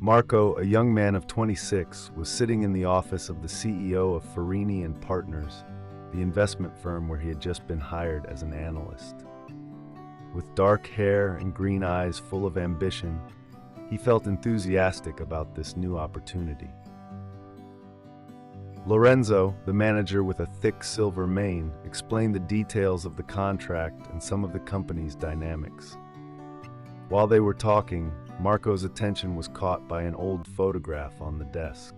Marco, a young man of 26, was sitting in the office of the CEO of Farini and Partners, the investment firm where he had just been hired as an analyst. With dark hair and green eyes full of ambition, he felt enthusiastic about this new opportunity. Lorenzo, the manager with a thick silver mane, explained the details of the contract and some of the company's dynamics. While they were talking, Marco's attention was caught by an old photograph on the desk.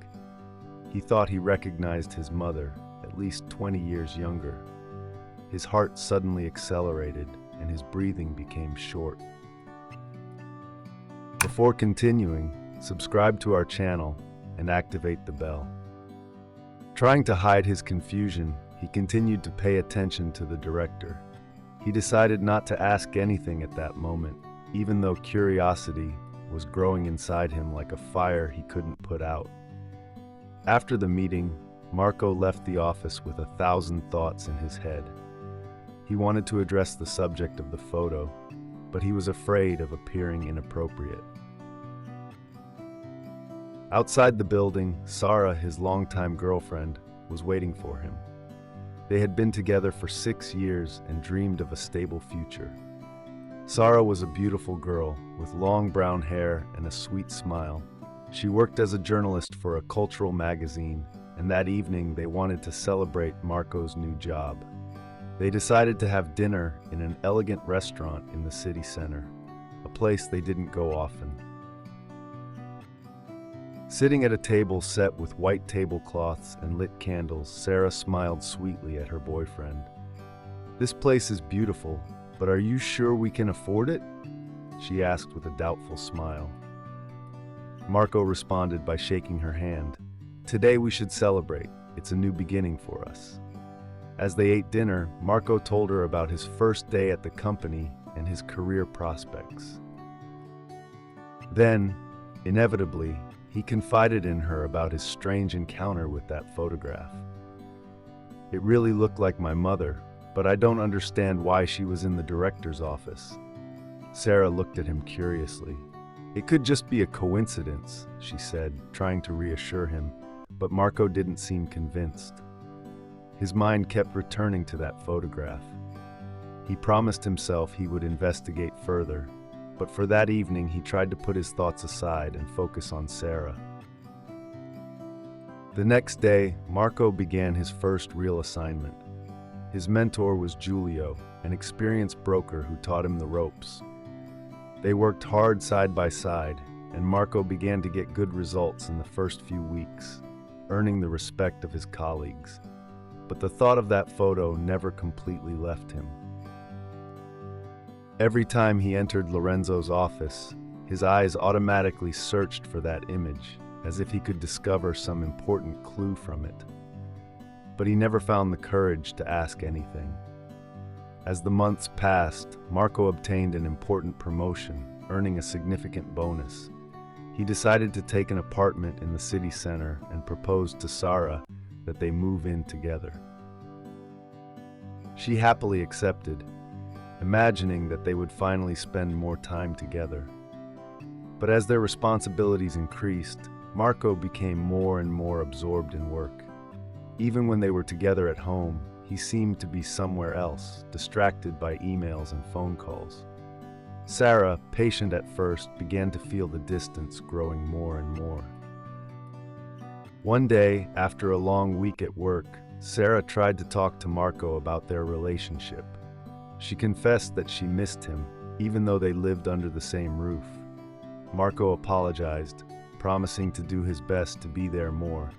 He thought he recognized his mother, at least 20 years younger. His heart suddenly accelerated, and his breathing became short. Before continuing, subscribe to our channel and activate the bell. Trying to hide his confusion, he continued to pay attention to the director. He decided not to ask anything at that moment, even though curiosity was growing inside him like a fire he couldn't put out. After the meeting, Marco left the office with 1,000 thoughts in his head. He wanted to address the subject of the photo, but he was afraid of appearing inappropriate. Outside the building, Sara, his longtime girlfriend, was waiting for him. They had been together for 6 years and dreamed of a stable future. Sara was a beautiful girl with long brown hair and a sweet smile. She worked as a journalist for a cultural magazine, and that evening they wanted to celebrate Marco's new job. They decided to have dinner in an elegant restaurant in the city center, a place they didn't go often. Sitting at a table set with white tablecloths and lit candles, Sara smiled sweetly at her boyfriend. "This place is beautiful, but are you sure we can afford it?" she asked with a doubtful smile. Marco responded by shaking her hand. "Today we should celebrate. It's a new beginning for us." As they ate dinner, Marco told her about his first day at the company and his career prospects. Then, inevitably, he confided in her about his strange encounter with that photograph. "It really looked like my mother, but I don't understand why she was in the director's office." Sara looked at him curiously. "It could just be a coincidence," she said, trying to reassure him, but Marco didn't seem convinced. His mind kept returning to that photograph. He promised himself he would investigate further, but for that evening he tried to put his thoughts aside and focus on Sara. The next day, Marco began his first real assignment. His mentor was Giulio, an experienced broker who taught him the ropes. They worked hard side by side, and Marco began to get good results in the first few weeks, earning the respect of his colleagues. But the thought of that photo never completely left him. Every time he entered Lorenzo's office, his eyes automatically searched for that image, as if he could discover some important clue from it. But he never found the courage to ask anything. As the months passed, Marco obtained an important promotion, earning a significant bonus. He decided to take an apartment in the city center and proposed to Sara that they move in together. She happily accepted, imagining that they would finally spend more time together. But as their responsibilities increased, Marco became more and more absorbed in work. Even when they were together at home, he seemed to be somewhere else, distracted by emails and phone calls. Sara, patient at first, began to feel the distance growing more and more. One day, after a long week at work, Sara tried to talk to Marco about their relationship. She confessed that she missed him, even though they lived under the same roof. Marco apologized, promising to do his best to be there more,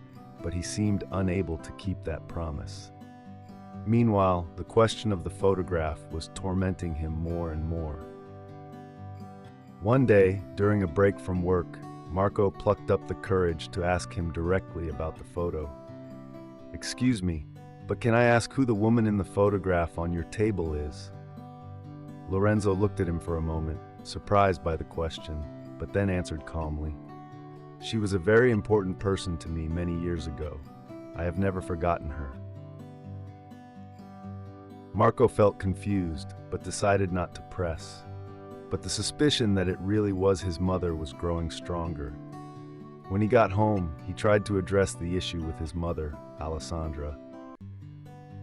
but he seemed unable to keep that promise. Meanwhile, the question of the photograph was tormenting him more and more. One day, during a break from work, Marco plucked up the courage to ask him directly about the photo. "Excuse me, but can I ask who the woman in the photograph on your table is?" Lorenzo looked at him for a moment, surprised by the question, but then answered calmly, "She was a very important person to me many years ago. I have never forgotten her." Marco felt confused, but decided not to press. But the suspicion that it really was his mother was growing stronger. When he got home, he tried to address the issue with his mother, Alessandra.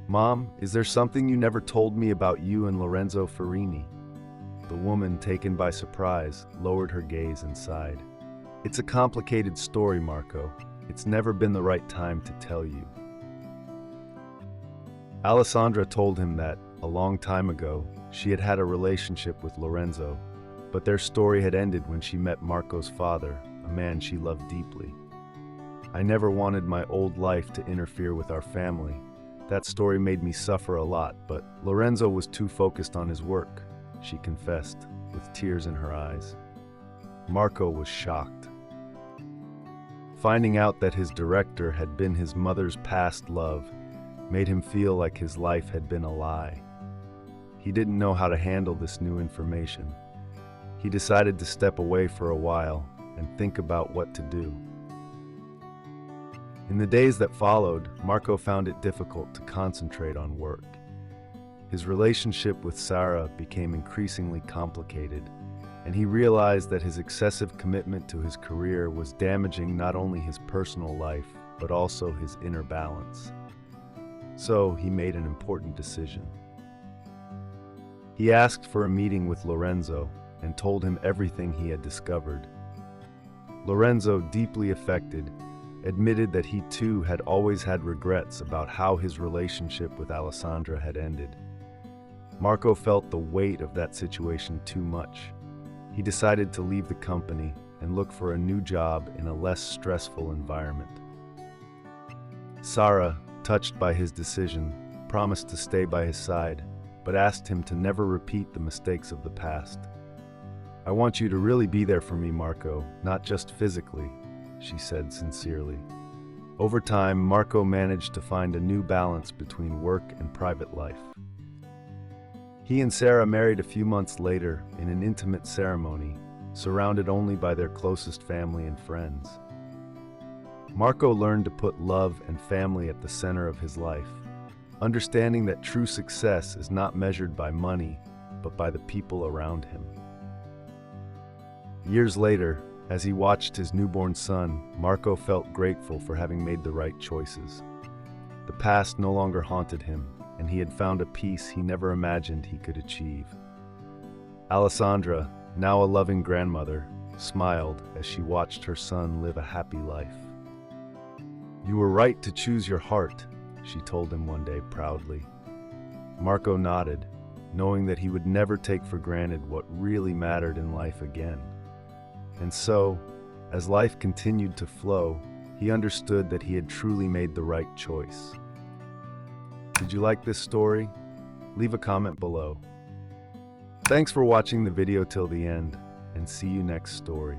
"Mom, is there something you never told me about you and Lorenzo Farini?" The woman, taken by surprise, lowered her gaze and sighed. "It's a complicated story, Marco. It's never been the right time to tell you." Alessandra told him that, a long time ago, she had had a relationship with Lorenzo, but their story had ended when she met Marco's father, a man she loved deeply. "I never wanted my old life to interfere with our family. That story made me suffer a lot, but Lorenzo was too focused on his work," she confessed, with tears in her eyes. Marco was shocked. Finding out that his director had been his mother's past love made him feel like his life had been a lie. He didn't know how to handle this new information. He decided to step away for a while and think about what to do. In the days that followed, Marco found it difficult to concentrate on work. His relationship with Sara became increasingly complicated, and he realized that his excessive commitment to his career was damaging not only his personal life, but also his inner balance. So he made an important decision. He asked for a meeting with Lorenzo and told him everything he had discovered. Lorenzo, deeply affected, admitted that he too had always had regrets about how his relationship with Alessandra had ended. Marco felt the weight of that situation too much. He decided to leave the company and look for a new job in a less stressful environment. Sara, touched by his decision, promised to stay by his side, but asked him to never repeat the mistakes of the past. "I want you to really be there for me, Marco, not just physically," she said sincerely. Over time, Marco managed to find a new balance between work and private life. He and Sara married a few months later in an intimate ceremony, surrounded only by their closest family and friends. Marco learned to put love and family at the center of his life, understanding that true success is not measured by money, but by the people around him. Years later, as he watched his newborn son, Marco felt grateful for having made the right choices. The past no longer haunted him, and he had found a peace he never imagined he could achieve. Alessandra, now a loving grandmother, smiled as she watched her son live a happy life. "You were right to choose your heart," she told him one day proudly. Marco nodded, knowing that he would never take for granted what really mattered in life again. And so, as life continued to flow, he understood that he had truly made the right choice. Did you like this story? Leave a comment below. Thanks for watching the video till the end, and see you next story.